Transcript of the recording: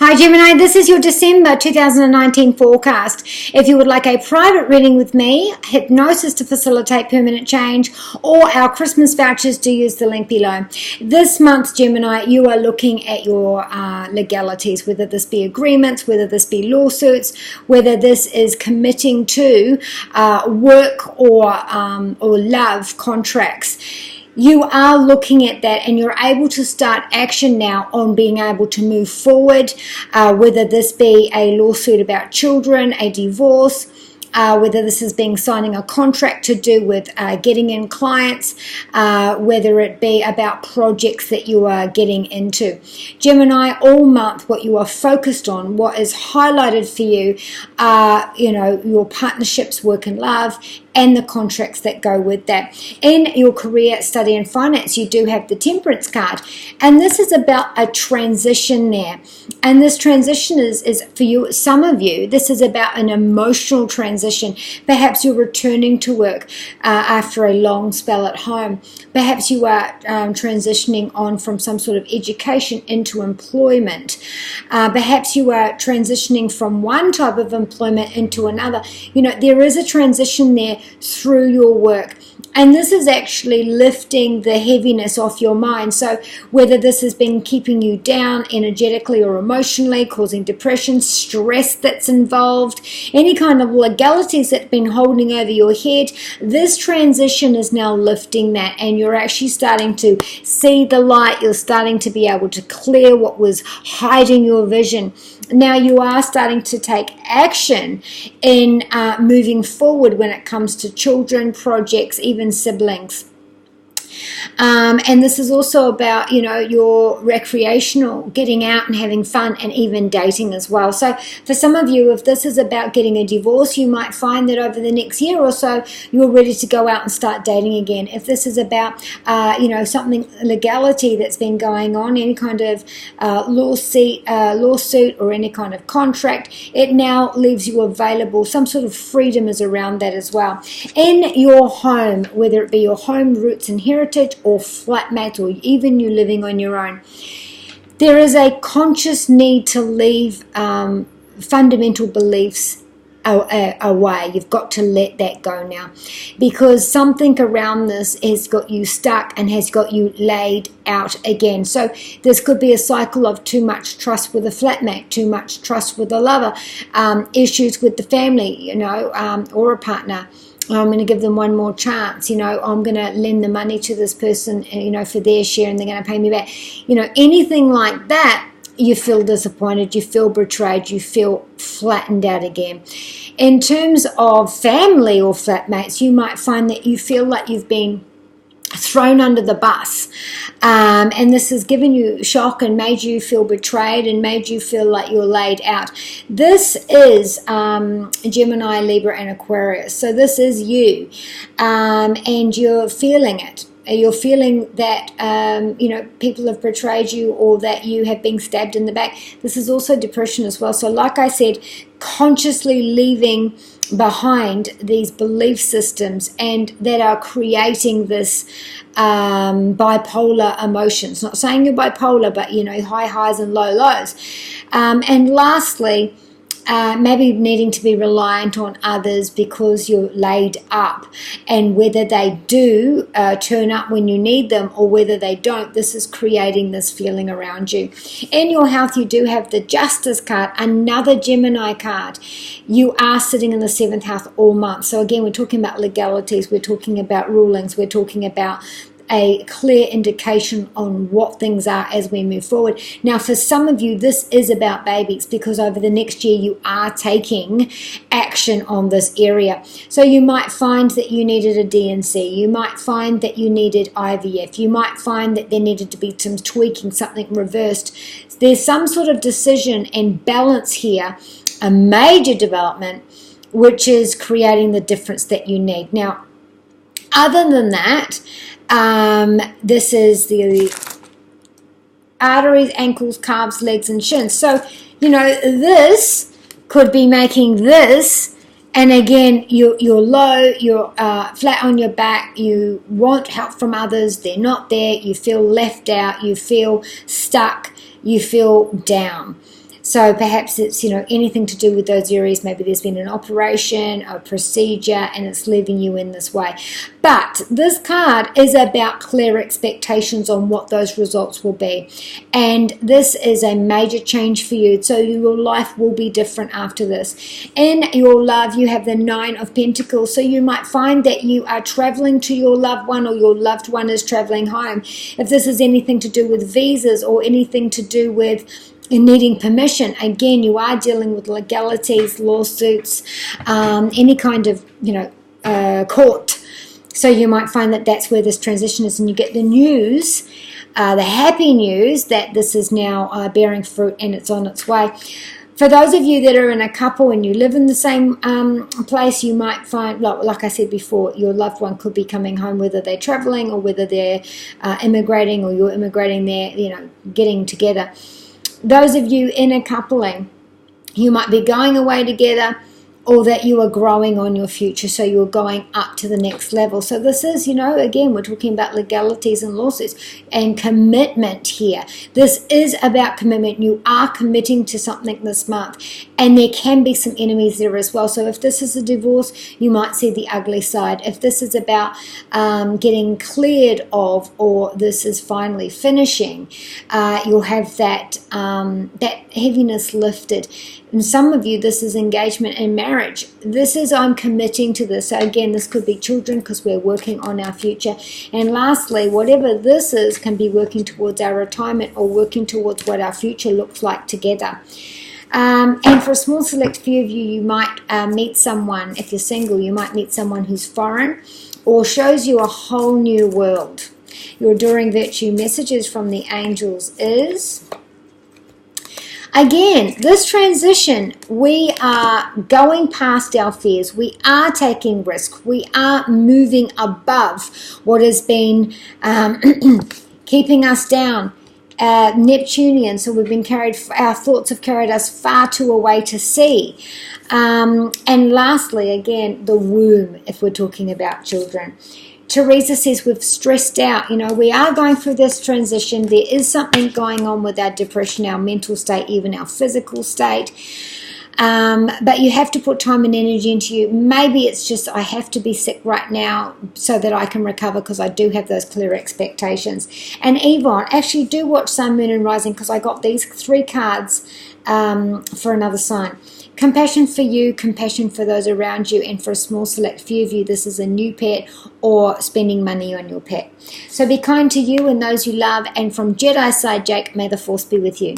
Hi Gemini, this is your December 2019 forecast. If you would like a private reading with me, hypnosis to facilitate permanent change, or our Christmas vouchers, do use the link below. This month, Gemini, you are looking at your legalities, whether this be agreements, whether this be lawsuits, whether this is committing to work or love contracts. You are looking at that and you're able to start action now on being able to move forward, whether this be a lawsuit about children, a divorce, whether this is signing a contract to do with getting in clients, whether it be about projects that you are getting into. Gemini, all month what you are focused on, what is highlighted for you are, your partnerships, work and love, and the contracts that go with that. In your career, study and finance, you do have the Temperance card, and this is about a transition there. And this transition is for you, some of you, this is about an emotional transition. Perhaps you're returning to work after a long spell at home. Perhaps you are transitioning on from some sort of education into employment. Perhaps you are transitioning from one type of employment into another. There is a transition there through your work. And this is actually lifting the heaviness off your mind. So whether this has been keeping you down energetically or emotionally, causing depression, stress that's involved, any kind of legalities that's been holding over your head, this transition is now lifting that, and you're actually starting to see the light. You're starting to be able to clear what was hiding your vision. Now you are starting to take action in moving forward when it comes to children, projects, even siblings. And this is also about, your recreational, getting out and having fun, and even dating as well. So for some of you, if this is about getting a divorce, you might find that over the next year or so, you're ready to go out and start dating again. If this is about, something, legality that's been going on, any kind of lawsuit or any kind of contract, it now leaves you available. Some sort of freedom is around that as well. In your home, whether it be your home, roots and heritage, or flatmate, or even you living on your own, there is a conscious need to leave fundamental beliefs away. You've got to let that go now, because something around this has got you stuck and has got you laid out again. So this could be a cycle of too much trust with a flatmate, too much trust with a lover, issues with the family, or a partner. I'm going to give them one more chance, I'm going to lend the money to this person, for their share, and they're going to pay me back. Anything like that, you feel disappointed, you feel betrayed, you feel flattened out again. In terms of family or flatmates, you might find that you feel like you've been thrown under the bus, and this has given you shock and made you feel betrayed and made you feel like you're laid out. This is Gemini, Libra and Aquarius. So this is you, and you're feeling it. You're feeling that people have betrayed you, or that you have been stabbed in the back. This is also depression as well. So like I said, consciously leaving behind these belief systems and that are creating this bipolar emotions. Not saying you're bipolar, but high highs and low lows. And lastly, maybe needing to be reliant on others because you're laid up, and whether they do turn up when you need them or whether they don't, this is creating this feeling around you. In your health, you do have the Justice card, another Gemini card. You are sitting in the 7th house all month. So again, we're talking about legalities, we're talking about rulings, we're talking about a clear indication on what things are as we move forward. Now, for some of you, this is about babies, because over the next year, you are taking action on this area. So you might find that you needed a DNC. You might find that you needed IVF. You might find that there needed to be some tweaking, something reversed. There's some sort of decision and balance here, a major development, which is creating the difference that you need. Now, other than that, this is the arteries, ankles, calves, legs, and shins. So, this could be making this, and again, you're low, you're flat on your back, you want help from others, they're not there, you feel left out, you feel stuck, you feel down. So perhaps it's, anything to do with those areas. Maybe there's been an operation, a procedure, and it's leaving you in this way. But this card is about clear expectations on what those results will be. And this is a major change for you. So your life will be different after this. In your love, you have the 9 of Pentacles. So you might find that you are traveling to your loved one, or your loved one is traveling home. If this is anything to do with visas or anything to do with needing permission, again, you are dealing with legalities, lawsuits, any kind of, court. So you might find that that's where this transition is, and you get the news, the happy news that this is now bearing fruit and it's on its way. For those of you that are in a couple and you live in the same place, you might find, like I said before, your loved one could be coming home, whether they're traveling or whether they're immigrating, or you're immigrating there, getting together. Those of you in a coupling, you might be going away together, or that you are growing on your future, so you're going up to the next level. So this is, again, we're talking about legalities and lawsuits and commitment here. This is about commitment. You are committing to something this month, and there can be some enemies there as well. So if this is a divorce, you might see the ugly side. If this is about getting cleared of, or this is finally finishing, you'll have that heaviness lifted. And some of you, this is engagement and marriage. This is, I'm committing to this. So again, this could be children, because we're working on our future. And lastly, whatever this is, can be working towards our retirement, or working towards what our future looks like together. And for a small select few of you, you might meet someone. If you're single, you might meet someone who's foreign, or shows you a whole new world. Your enduring virtue messages from the angels is, again, this transition, we are going past our fears. We are taking risk. We are moving above what has been keeping us down. Neptunian, so we've been our thoughts have carried us far too away to see. And lastly, again, the womb, if we're talking about children. Teresa says we've stressed out. We are going through this transition. There is something going on with our depression, our mental state, even our physical state. But you have to put time and energy into you. Maybe it's just, I have to be sick right now so that I can recover, because I do have those clear expectations. And Yvonne, actually do watch Sun, Moon and Rising, because I got these 3 cards for another sign. Compassion for you, compassion for those around you, and for a small select few of you, this is a new pet or spending money on your pet. So be kind to you and those you love, and from Jedi side, Jake, may the force be with you.